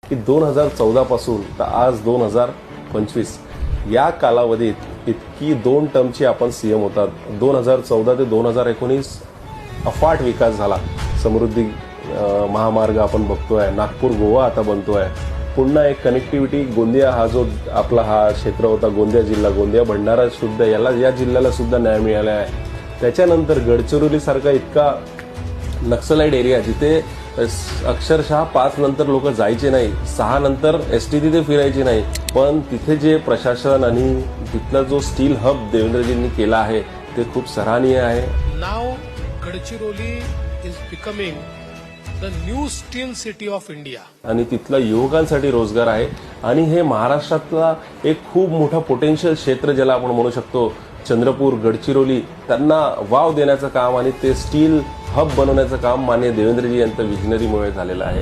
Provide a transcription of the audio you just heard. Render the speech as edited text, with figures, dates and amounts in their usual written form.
की 2014 पासून तर आज 2025 या कालावधीत इतकी 2 टर्मची आपण सीएम होतात. 2014 ते 2019 अफाट विकास झाला. समृद्धी महामार्ग आपण बघतोय, नागपूर गोवा आता बनतोय, पुन्हा एक कनेक्टिव्हिटी गोंदिया हा जो आपला हा क्षेत्र होता, गोंदिया जिल्हा, गोंदिया भंडारा सुद्धा या जिल्ह्याला सुद्धा न्याय मिळाला आहे. त्याच्यानंतर गडचिरोली सारखा इतका नक्सलाइट एरिया जिथे अक्षरशः 5 नंतर लोक जायचे नाही, 6 नंतर एसटी तिथे फिरायची नाही, पण तिथे जे प्रशासन आणि तिथला जो स्टील हब देवेंद्रजींनी केला आहे ते खूप सराहनीय आहे. नाव Gadchiroli is becoming the new steel city of India. आणि तिथल्या युवकांसाठी रोजगार आहे आणि हे महाराष्ट्रातला एक खूप मोठा पोटेन्शियल क्षेत्र ज्याला आपण म्हणू शकतो. चंद्रपूर, गडचिरोली त्यांना वाव देण्याचं काम आणि ते स्टील हब बनवण्याचं काम माननीय देवेंद्रजी यांच्या विजनरीमुळे झालेलं आहे.